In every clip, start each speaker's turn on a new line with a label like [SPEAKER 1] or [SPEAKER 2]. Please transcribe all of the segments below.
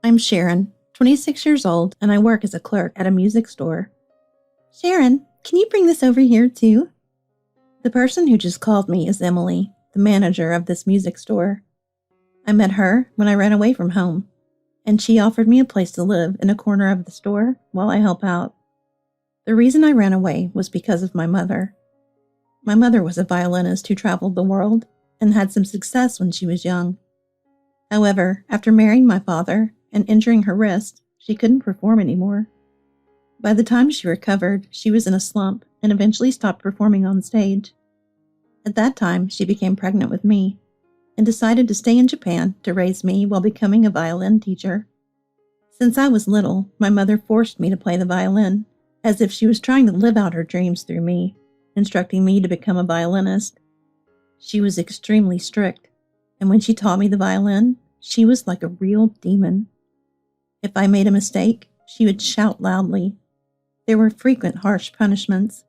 [SPEAKER 1] I'm Sharon, 26 years old, and I work as a clerk at a music store. Sharon, can you bring this over here too? The person who just called me is Emily, the manager of this music store. I met her when I ran away from home, and she offered me a place to live in a corner of the store while I help out. The reason I ran away was because of my mother. My mother was a violinist who traveled the world and had some success when she was young. However, after marrying my father and injuring her wrist, she couldn't perform anymore. By the time she recovered, she was in a slump and eventually stopped performing on stage. At that time, she became pregnant with me and decided to stay in Japan to raise me while becoming a violin teacher. Since I was little, my mother forced me to play the violin, as if she was trying to live out her dreams through me, instructing me to become a violinist. She was extremely strict, and when she taught me the violin, she was like a real demon. If I made a mistake, she would shout loudly. There were frequent harsh punishments.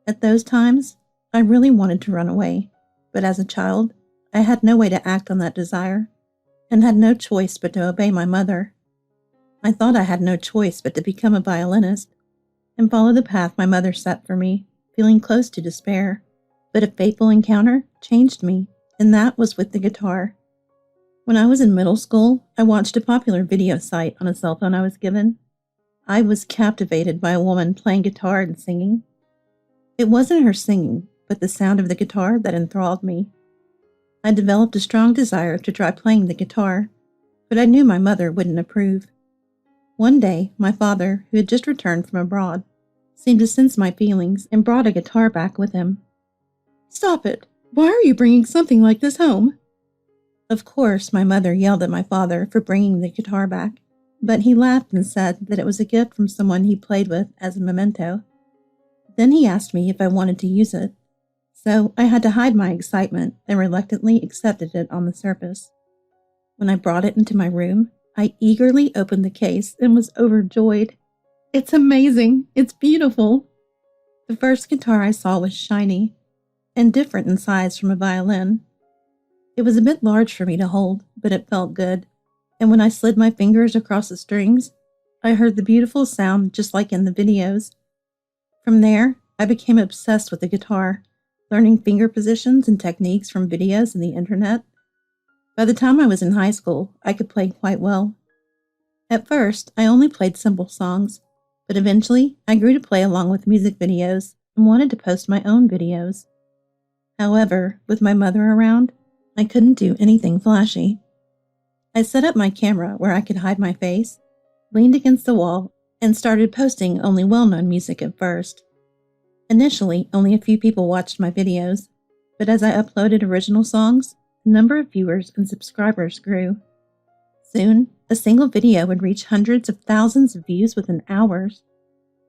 [SPEAKER 1] At those times, I really wanted to run away, but as a child, I had no way to act on that desire, and had no choice but to obey my mother. I thought I had no choice but to become a violinist, and follow the path my mother set for me, feeling close to despair. But a fateful encounter changed me, and that was with the guitar. When I was in middle school, I watched a popular video site on a cell phone I was given. I was captivated by a woman playing guitar and singing. It wasn't her singing, but the sound of the guitar that enthralled me. I developed a strong desire to try playing the guitar, but I knew my mother wouldn't approve. One day, my father, who had just returned from abroad, seemed to sense my feelings and brought a guitar back with him. "Stop it! Why are you bringing something like this home?" Of course, my mother yelled at my father for bringing the guitar back, but he laughed and said that it was a gift from someone he played with as a memento. Then he asked me if I wanted to use it, so I had to hide my excitement and reluctantly accepted it on the surface. When I brought it into my room, I eagerly opened the case and was overjoyed. "It's amazing! It's beautiful!" The first guitar I saw was shiny and different in size from a violin. It was a bit large for me to hold, but it felt good, and when I slid my fingers across the strings, I heard the beautiful sound just like in the videos. From there, I became obsessed with the guitar, learning finger positions and techniques from videos and the internet. By the time I was in high school, I could play quite well. At first, I only played simple songs, but eventually I grew to play along with music videos and wanted to post my own videos. However, with my mother around, I couldn't do anything flashy. I set up my camera where I could hide my face, leaned against the wall, and started posting only well-known music at first. Initially, only a few people watched my videos, but as I uploaded original songs, the number of viewers and subscribers grew. Soon, a single video would reach hundreds of thousands of views within hours.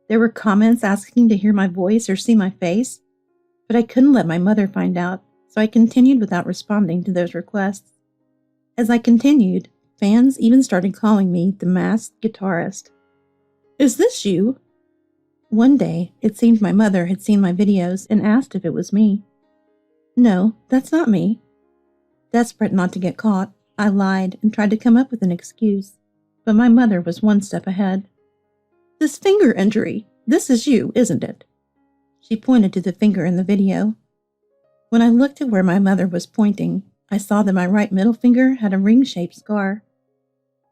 [SPEAKER 1] There were comments asking to hear my voice or see my face, but I couldn't let my mother find out, so I continued without responding to those requests. As I continued, fans even started calling me the masked guitarist. "Is this you?" One day, it seemed my mother had seen my videos and asked if it was me. "No, that's not me." Desperate not to get caught, I lied and tried to come up with an excuse, but my mother was one step ahead. "This finger injury, this is you, isn't it?" She pointed to the finger in the video. When I looked at where my mother was pointing, I saw that my right middle finger had a ring-shaped scar.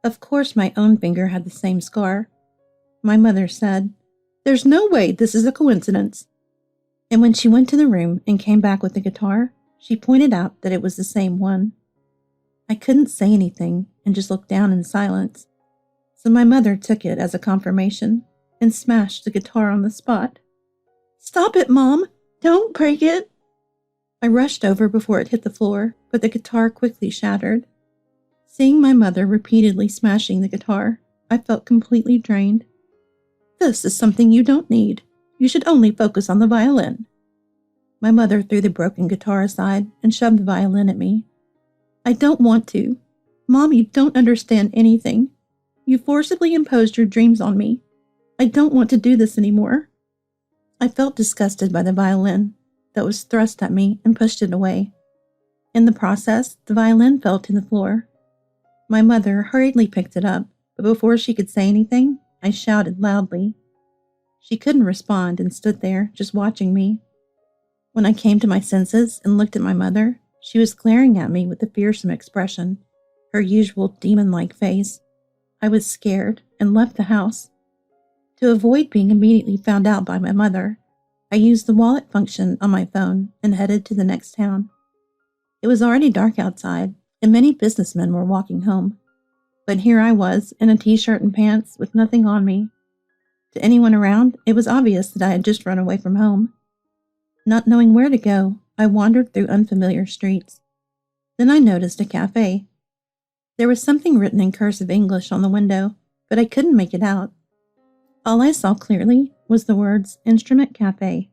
[SPEAKER 1] Of course, my own finger had the same scar. My mother said, "There's no way this is a coincidence." And when she went to the room and came back with the guitar, she pointed out that it was the same one. I couldn't say anything and just looked down in silence, so my mother took it as a confirmation and smashed the guitar on the spot. "Stop it, Mom! Don't break it!" I rushed over before it hit the floor, but the guitar quickly shattered. Seeing my mother repeatedly smashing the guitar, I felt completely drained. "This is something you don't need. You should only focus on the violin." My mother threw the broken guitar aside and shoved the violin at me. "I don't want to. Mom, you don't understand anything. You forcibly imposed your dreams on me. I don't want to do this anymore." I felt disgusted by the violin that was thrust at me and pushed it away. In the process, the violin fell to the floor. My mother hurriedly picked it up, but before she could say anything, I shouted loudly. She couldn't respond and stood there, just watching me. When I came to my senses and looked at my mother, she was glaring at me with a fearsome expression, her usual demon-like face. I was scared and left the house. To avoid being immediately found out by my mother, I used the wallet function on my phone and headed to the next town. It was already dark outside, and many businessmen were walking home. But here I was, in a t-shirt and pants, with nothing on me. To anyone around, it was obvious that I had just run away from home. Not knowing where to go, I wandered through unfamiliar streets. Then I noticed a cafe. There was something written in cursive English on the window, but I couldn't make it out. All I saw clearly was the words Instrument Cafe.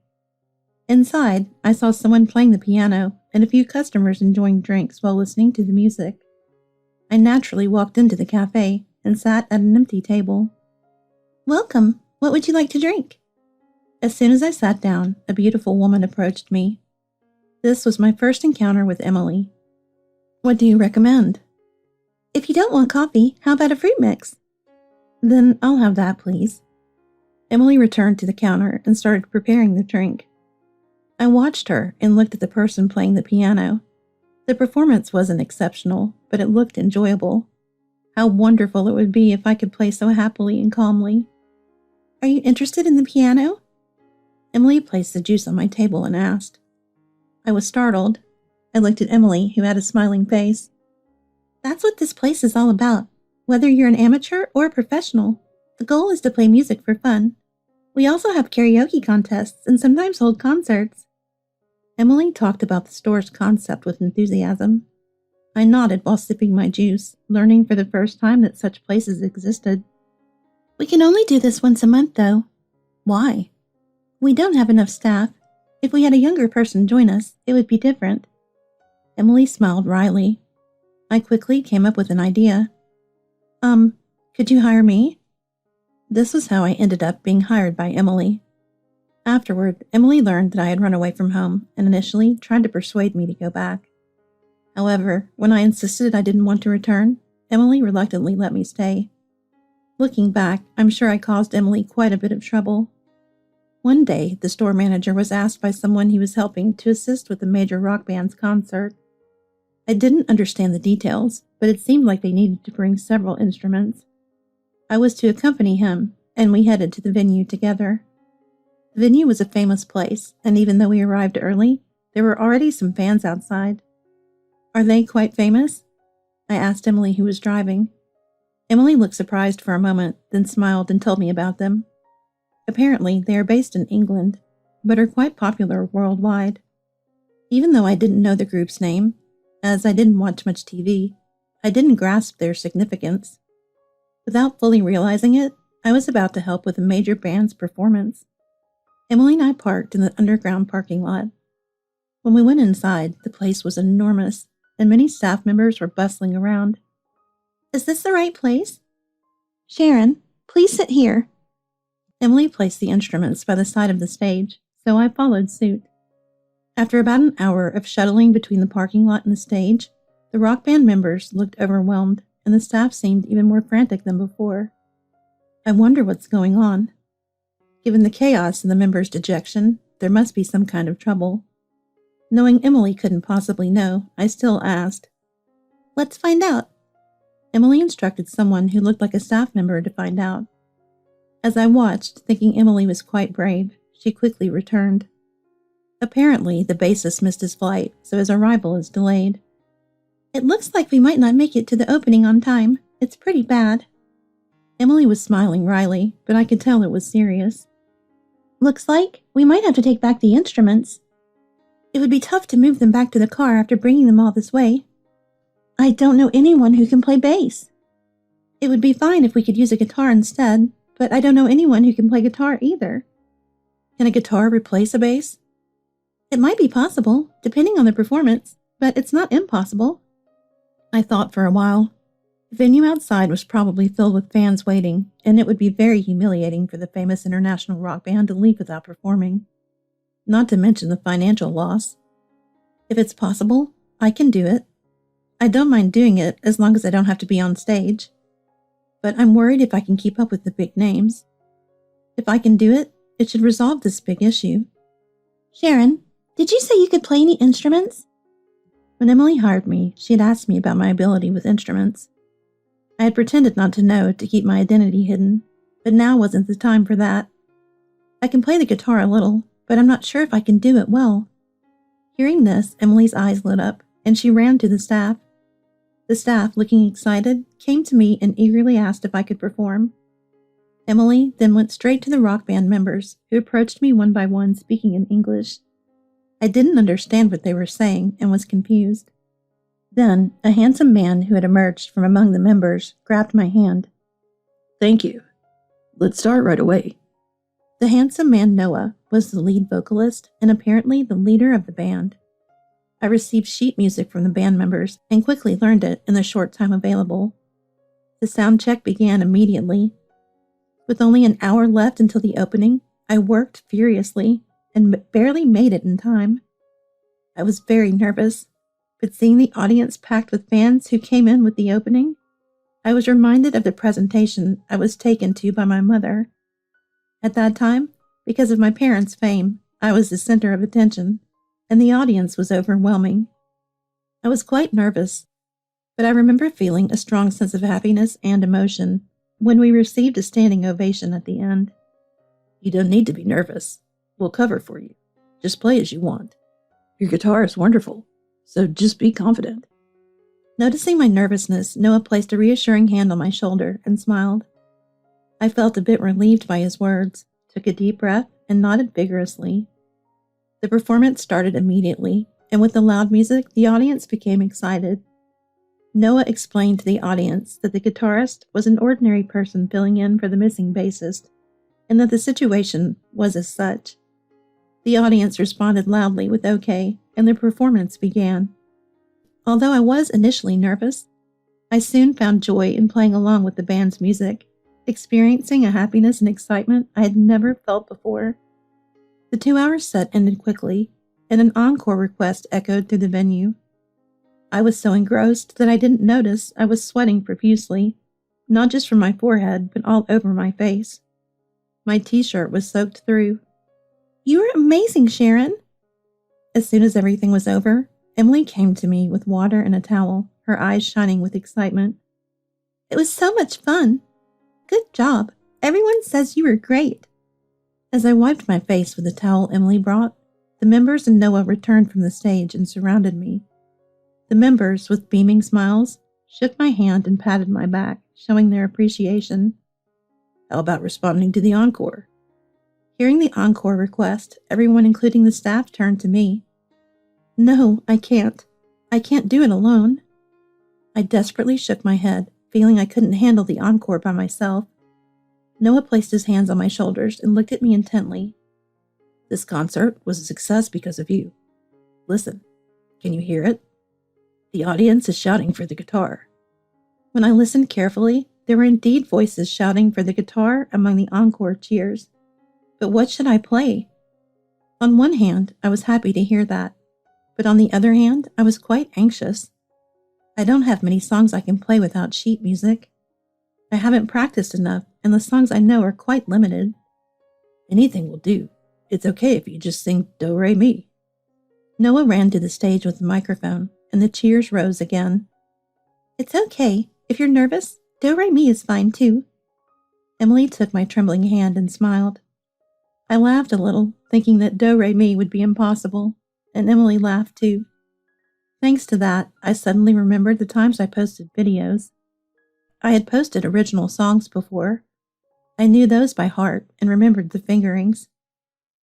[SPEAKER 1] Inside, I saw someone playing the piano and a few customers enjoying drinks while listening to the music. I naturally walked into the cafe and sat at an empty table. "Welcome. What would you like to drink?" As soon as I sat down, a beautiful woman approached me. This was my first encounter with Emily. "What do you recommend?" "If you don't want coffee, how about a fruit mix?" "Then I'll have that, please." Emily returned to the counter and started preparing the drink. I watched her and looked at the person playing the piano. The performance wasn't exceptional, but it looked enjoyable. How wonderful it would be if I could play so happily and calmly. "Are you interested in the piano?" Emily placed the juice on my table and asked. I was startled. I looked at Emily, who had a smiling face. "That's what this place is all about. Whether you're an amateur or a professional, the goal is to play music for fun. We also have karaoke contests and sometimes hold concerts." Emily talked about the store's concept with enthusiasm. I nodded while sipping my juice, learning for the first time that such places existed. "We can only do this once a month, though." "Why?" "We don't have enough staff. If we had a younger person join us, it would be different." Emily smiled wryly. I quickly came up with an idea. Could you hire me?" This was how I ended up being hired by Emily. Afterward, Emily learned that I had run away from home and initially tried to persuade me to go back. However, when I insisted I didn't want to return, Emily reluctantly let me stay. Looking back, I'm sure I caused Emily quite a bit of trouble. One day, the store manager was asked by someone he was helping to assist with a major rock band's concert. I didn't understand the details, but it seemed like they needed to bring several instruments. I was to accompany him, and we headed to the venue together. The venue was a famous place, and even though we arrived early, there were already some fans outside. "Are they quite famous?" I asked Emily, who was driving. Emily looked surprised for a moment, then smiled and told me about them. Apparently, they are based in England, but are quite popular worldwide. Even though I didn't know the group's name, as I didn't watch much TV, I didn't grasp their significance. Without fully realizing it, I was about to help with a major band's performance. Emily and I parked in the underground parking lot. When we went inside, the place was enormous, and many staff members were bustling around. "Is this the right place?" "Sharon, please sit here." Emily placed the instruments by the side of the stage, so I followed suit. After about an hour of shuttling between the parking lot and the stage, the rock band members looked overwhelmed, and the staff seemed even more frantic than before. I wonder what's going on. Given the chaos and the members' dejection, there must be some kind of trouble. Knowing Emily couldn't possibly know, I still asked. "Let's find out." Emily instructed someone who looked like a staff member to find out. As I watched, thinking Emily was quite brave, she quickly returned. Apparently, the bassist missed his flight, so his arrival is delayed. "It looks like we might not make it to the opening on time. It's pretty bad." Emily was smiling wryly, but I could tell it was serious. "Looks like we might have to take back the instruments. It would be tough to move them back to the car after bringing them all this way. I don't know anyone who can play bass. It would be fine if we could use a guitar instead, but I don't know anyone who can play guitar either." "Can a guitar replace a bass?" "It might be possible, depending on the performance, but it's not impossible." I thought for a while. The venue outside was probably filled with fans waiting, and it would be very humiliating for the famous international rock band to leave without performing. Not to mention the financial loss. "If it's possible, I can do it." I don't mind doing it as long as I don't have to be on stage. But I'm worried if I can keep up with the big names. If I can do it, it should resolve this big issue. Sharon, did you say you could play any instruments? When Emily hired me, she had asked me about my ability with instruments. I had pretended not to know to keep my identity hidden, but now wasn't the time for that. I can play the guitar a little, but I'm not sure if I can do it well. Hearing this, Emily's eyes lit up, and she ran to the staff. The staff, looking excited, came to me and eagerly asked if I could perform. Emily then went straight to the rock band members, who approached me one by one speaking in English. I didn't understand what they were saying and was confused. Then, a handsome man who had emerged from among the members grabbed my hand.
[SPEAKER 2] Thank you. Let's start right away.
[SPEAKER 1] The handsome man, Noah, was the lead vocalist and apparently the leader of the band. I received sheet music from the band members and quickly learned it in the short time available. The sound check began immediately. With only an hour left until the opening, I worked furiously and barely made it in time. I was very nervous, but seeing the audience packed with fans who came in with the opening, I was reminded of the presentation I was taken to by my mother. At that time, because of my parents' fame, I was the center of attention, and the audience was overwhelming. I was quite nervous, but I remember feeling a strong sense of happiness and emotion when we received a standing ovation at the end.
[SPEAKER 2] You don't need to be nervous. We'll cover for you. Just play as you want. Your guitar is wonderful, so just be confident.
[SPEAKER 1] Noticing my nervousness, Noah placed a reassuring hand on my shoulder and smiled. I felt a bit relieved by his words, took a deep breath, and nodded vigorously. The performance started immediately, and with the loud music, the audience became excited. Noah explained to the audience that the guitarist was an ordinary person filling in for the missing bassist, and that the situation was as such. The audience responded loudly with okay, and the performance began. Although I was initially nervous, I soon found joy in playing along with the band's music, experiencing a happiness and excitement I had never felt before. The 2-hour set ended quickly, and an encore request echoed through the venue. I was so engrossed that I didn't notice I was sweating profusely, not just from my forehead, but all over my face. My t-shirt was soaked through. You were amazing, Sharon! As soon as everything was over, Emily came to me with water and a towel, her eyes shining with excitement. It was so much fun! Good job! Everyone says you were great! As I wiped my face with the towel Emily brought, the members and Noah returned from the stage and surrounded me. The members, with beaming smiles, shook my hand and patted my back, showing their appreciation.
[SPEAKER 2] How about responding to the encore?
[SPEAKER 1] Hearing the encore request, everyone including the staff turned to me. No, I can't. I can't do it alone. I desperately shook my head, feeling I couldn't handle the encore by myself. Noah placed his hands on my shoulders and looked at me intently.
[SPEAKER 2] This concert was a success because of you. Listen, can you hear it? The audience is shouting for the guitar.
[SPEAKER 1] When I listened carefully, there were indeed voices shouting for the guitar among the encore cheers. But what should I play? On one hand, I was happy to hear that, but on the other hand, I was quite anxious. I don't have many songs I can play without sheet music. I haven't practiced enough, and the songs I know are quite limited.
[SPEAKER 2] Anything will do. It's okay if you just sing Do Re Mi.
[SPEAKER 1] Noah ran to the stage with the microphone, and the cheers rose again. It's okay. If you're nervous, Do Re Mi is fine too. Emily took my trembling hand and smiled. I laughed a little, thinking that Do Re Mi would be impossible, and Emily laughed too. Thanks to that, I suddenly remembered the times I posted videos. I had posted original songs before. I knew those by heart and remembered the fingerings.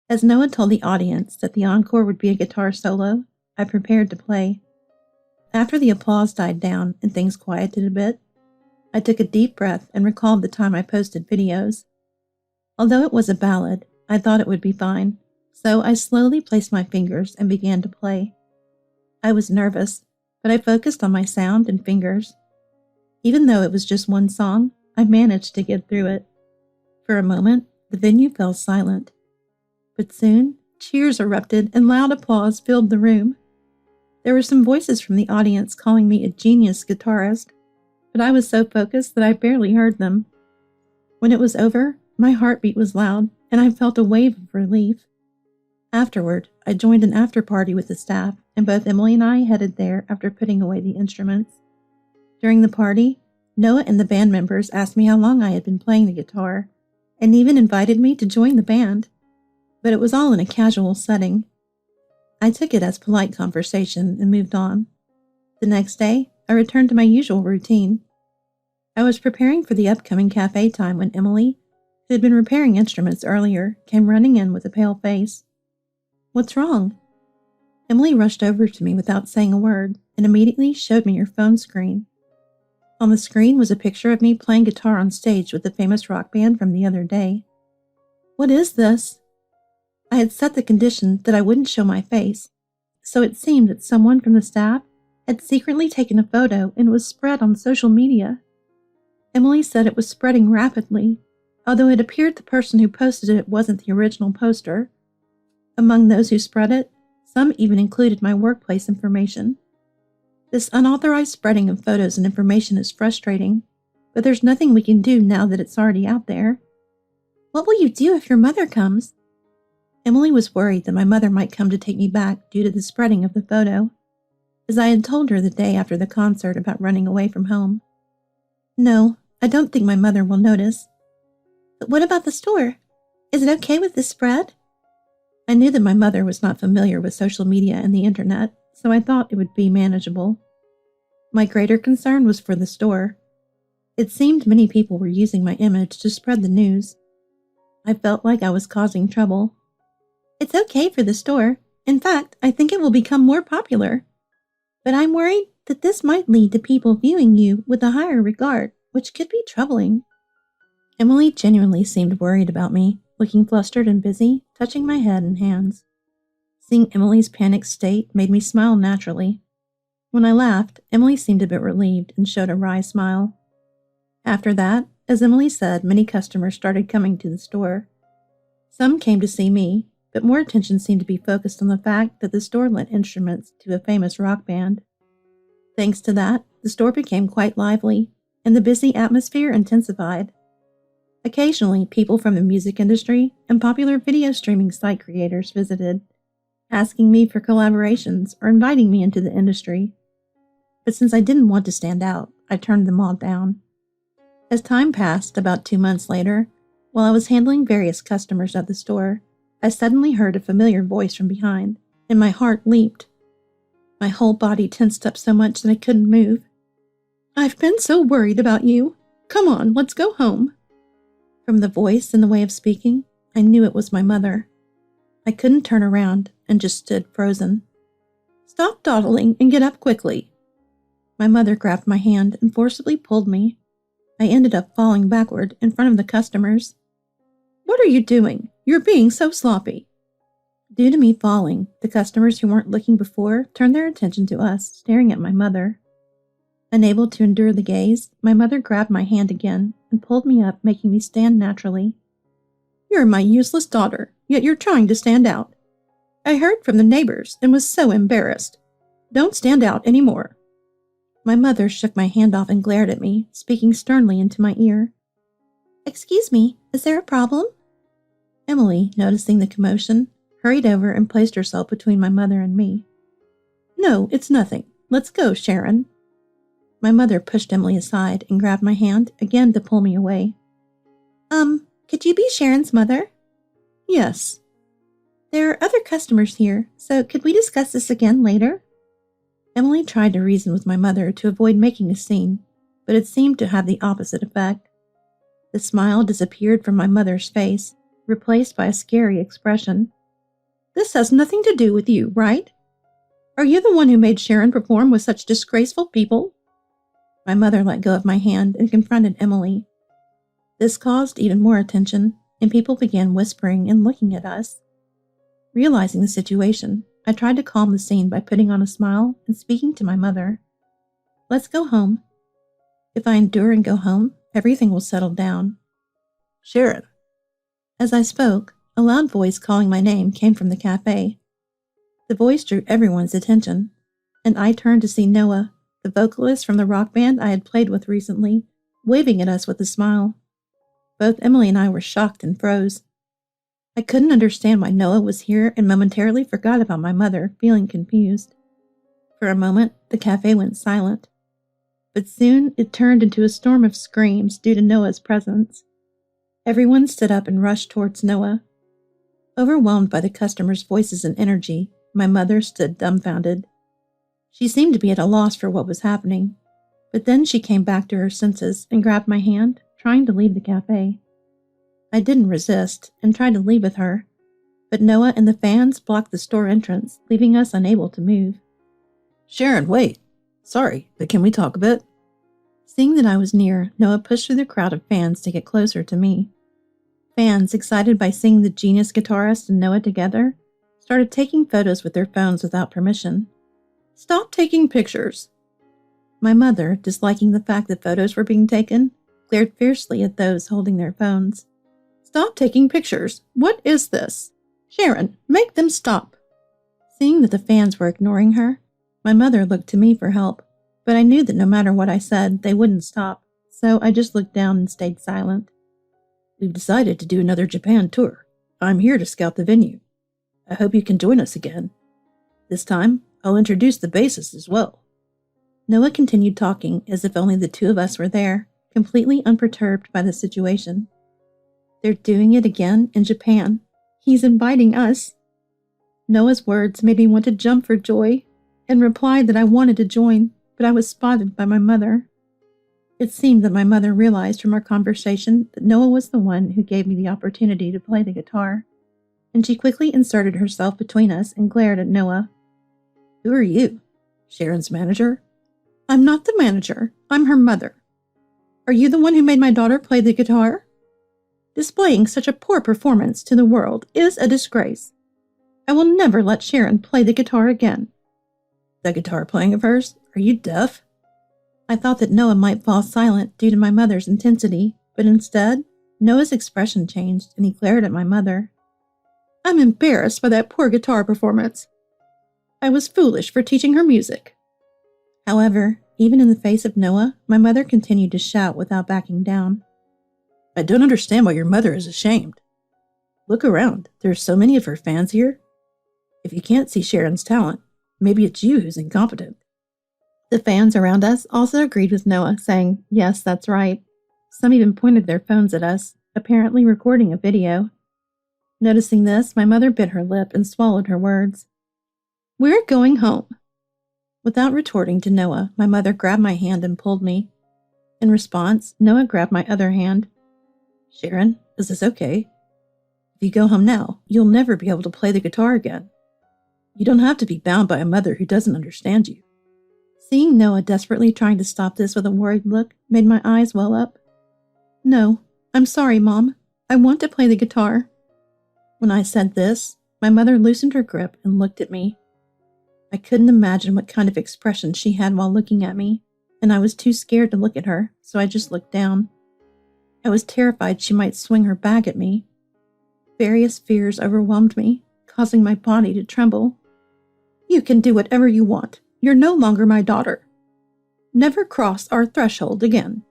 [SPEAKER 1] As Noah told the audience that the encore would be a guitar solo, I prepared to play. After the applause died down and things quieted a bit, I took a deep breath and recalled the time I posted videos. Although it was a ballad, I thought it would be fine, so I slowly placed my fingers and began to play. I was nervous, but I focused on my sound and fingers. Even though it was just one song, I managed to get through it. For a moment, the venue fell silent. But soon, cheers erupted and loud applause filled the room. There were some voices from the audience calling me a genius guitarist, but I was so focused that I barely heard them. When it was over, my heartbeat was loud, and I felt a wave of relief. Afterward, I joined an after-party with the staff, and both Emily and I headed there after putting away the instruments. During the party, Noah and the band members asked me how long I had been playing the guitar, and even invited me to join the band. But it was all in a casual setting. I took it as polite conversation and moved on. The next day, I returned to my usual routine. I was preparing for the upcoming cafe time when Emily, who had been repairing instruments earlier, came running in with a pale face. "What's wrong?" Emily rushed over to me without saying a word and immediately showed me her phone screen. On the screen was a picture of me playing guitar on stage with the famous rock band from the other day. "What is this?" I had set the condition that I wouldn't show my face, so it seemed that someone from the staff had secretly taken a photo and it was spread on social media. Emily said it was spreading rapidly, although it appeared the person who posted it wasn't the original poster. Among those who spread it, some even included my workplace information. This unauthorized spreading of photos and information is frustrating, but there's nothing we can do now that it's already out there. "What will you do if your mother comes?" Emily was worried that my mother might come to take me back due to the spreading of the photo, as I had told her the day after the concert about running away from home. "No, I don't think my mother will notice." "But what about the store? Is it okay with this spread?" I knew that my mother was not familiar with social media and the internet, so I thought it would be manageable. My greater concern was for the store. It seemed many people were using my image to spread the news. I felt like I was causing trouble. "It's okay for the store. In fact, I think it will become more popular. But I'm worried that this might lead to people viewing you with a higher regard, which could be troubling." Emily genuinely seemed worried about me, looking flustered and busy, touching my head and hands. Seeing Emily's panicked state made me smile naturally. When I laughed, Emily seemed a bit relieved and showed a wry smile. After that, as Emily said, many customers started coming to the store. Some came to see me, but more attention seemed to be focused on the fact that the store lent instruments to a famous rock band. Thanks to that, the store became quite lively, and the busy atmosphere intensified. Occasionally, people from the music industry and popular video streaming site creators visited, asking me for collaborations or inviting me into the industry. But since I didn't want to stand out, I turned them all down. As time passed, about 2 months later, while I was handling various customers at the store, I suddenly heard a familiar voice from behind, and my heart leaped. My whole body tensed up so much that I couldn't move. "I've been so worried about you. Come on, let's go home." From the voice and the way of speaking, I knew it was my mother. I couldn't turn around and just stood frozen. "Stop dawdling and get up quickly." My mother grabbed my hand and forcibly pulled me. I ended up falling backward in front of the customers. "What are you doing? You're being so sloppy." Due to me falling, the customers who weren't looking before turned their attention to us, staring at my mother. Unable to endure the gaze, my mother grabbed my hand again and pulled me up, making me stand naturally. "You're my useless daughter, yet you're trying to stand out. I heard from the neighbors and was so embarrassed. Don't stand out anymore." My mother shook my hand off and glared at me, speaking sternly into my ear. "Excuse me, is there a problem?" Emily, noticing the commotion, hurried over and placed herself between my mother and me. "No, it's nothing. Let's go, Sharon." My mother pushed Emily aside and grabbed my hand again to pull me away. Could you be Sharon's mother?" "Yes." "There are other customers here, so could we discuss this again later?" Emily tried to reason with my mother to avoid making a scene, but it seemed to have the opposite effect. The smile disappeared from my mother's face, replaced by a scary expression. "This has nothing to do with you, right? Are you the one who made Sharon perform with such disgraceful people?" My mother let go of my hand and confronted Emily. This caused even more attention, and people began whispering and looking at us. Realizing the situation, I tried to calm the scene by putting on a smile and speaking to my mother. "Let's go home. If I endure and go home, everything will settle down." "Sharon." As I spoke, a loud voice calling my name came from the cafe. The voice drew everyone's attention, and I turned to see Noah, the vocalist from the rock band I had played with recently, waving at us with a smile. Both Emily and I were shocked and froze. I couldn't understand why Noah was here and momentarily forgot about my mother, feeling confused. For a moment, the cafe went silent. But soon it turned into a storm of screams due to Noah's presence. Everyone stood up and rushed towards Noah. Overwhelmed by the customers' voices and energy, my mother stood dumbfounded. She seemed to be at a loss for what was happening, but then she came back to her senses and grabbed my hand, trying to leave the cafe. I didn't resist and tried to leave with her, but Noah and the fans blocked the store entrance, leaving us unable to move.
[SPEAKER 2] Sharon, wait. Sorry, but can we talk a bit?
[SPEAKER 1] Seeing that I was near, Noah pushed through the crowd of fans to get closer to me. Fans, excited by seeing the genius guitarist and Noah together, started taking photos with their phones without permission.
[SPEAKER 2] Stop taking pictures.
[SPEAKER 1] My mother, disliking the fact that photos were being taken, glared fiercely at those holding their phones.
[SPEAKER 2] Stop taking pictures. What is this? Sharon, make them stop.
[SPEAKER 1] Seeing that the fans were ignoring her, my mother looked to me for help, but I knew that no matter what I said, they wouldn't stop, so I just looked down and stayed silent.
[SPEAKER 2] We've decided to do another Japan tour. I'm here to scout the venue. I hope you can join us again. This time, I'll introduce the bassist as well.
[SPEAKER 1] Noah continued talking as if only the two of us were there, completely unperturbed by the situation. They're doing it again in Japan. He's inviting us. Noah's words made me want to jump for joy and replied that I wanted to join, but I was spotted by my mother. It seemed that my mother realized from our conversation that Noah was the one who gave me the opportunity to play the guitar, and she quickly inserted herself between us and glared at Noah.
[SPEAKER 2] Who are you? Sharon's manager?
[SPEAKER 1] I'm not the manager. I'm her mother. Are you the one who made my daughter play the guitar? Displaying such a poor performance to the world is a disgrace. I will never let Sharon play the guitar again.
[SPEAKER 2] That guitar playing of hers? Are you deaf?
[SPEAKER 1] I thought that Noah might fall silent due to my mother's intensity, but instead, Noah's expression changed and he glared at my mother. I'm embarrassed by that poor guitar performance. I was foolish for teaching her music. However, even in the face of Noah, my mother continued to shout without backing down.
[SPEAKER 2] I don't understand why your mother is ashamed. Look around. There are so many of her fans here. If you can't see Sharon's talent, maybe it's you who's incompetent.
[SPEAKER 1] The fans around us also agreed with Noah, saying, yes, that's right. Some even pointed their phones at us, apparently recording a video. Noticing this, my mother bit her lip and swallowed her words. We're going home. Without retorting to Noah, my mother grabbed my hand and pulled me. In response, Noah grabbed my other hand.
[SPEAKER 2] Sharon, is this okay? If you go home now, you'll never be able to play the guitar again. You don't have to be bound by a mother who doesn't understand you.
[SPEAKER 1] Seeing Noah desperately trying to stop this with a worried look made my eyes well up. No, I'm sorry, Mom. I want to play the guitar. When I said this, my mother loosened her grip and looked at me. I couldn't imagine what kind of expression she had while looking at me, and I was too scared to look at her, so I just looked down. I was terrified she might swing her bag at me. Various fears overwhelmed me, causing my body to tremble. You can do whatever you want. You're no longer my daughter. Never cross our threshold again.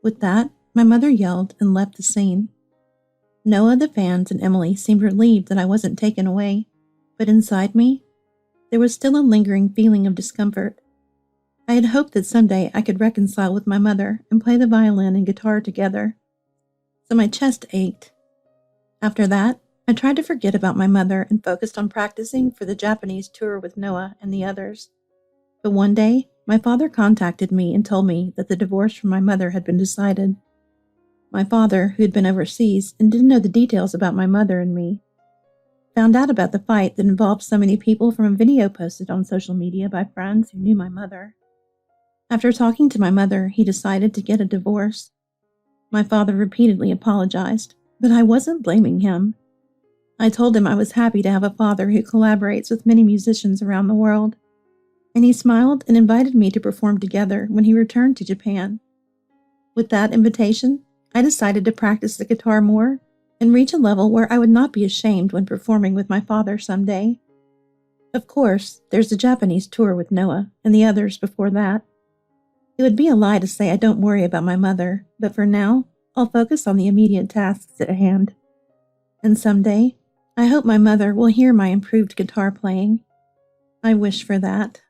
[SPEAKER 1] With that, my mother yelled and left the scene. Noah, the fans, and Emily seemed relieved that I wasn't taken away, but inside me, there was still a lingering feeling of discomfort. I had hoped that someday I could reconcile with my mother and play the violin and guitar together, so my chest ached. After that, I tried to forget about my mother and focused on practicing for the Japanese tour with Noah and the others. But one day, my father contacted me and told me that the divorce from my mother had been decided. My father, who had been overseas and didn't know the details about my mother and me, found out about the fight that involved so many people from a video posted on social media by friends who knew my mother. After talking to my mother, he decided to get a divorce. My father repeatedly apologized, but I wasn't blaming him. I told him I was happy to have a father who collaborates with many musicians around the world, and he smiled and invited me to perform together when he returned to Japan. With that invitation, I decided to practice the guitar more and reach a level where I would not be ashamed when performing with my father someday. Of course, there's the Japanese tour with Noah and the others before that. It would be a lie to say I don't worry about my mother, but for now, I'll focus on the immediate tasks at hand. And someday, I hope my mother will hear my improved guitar playing. I wish for that.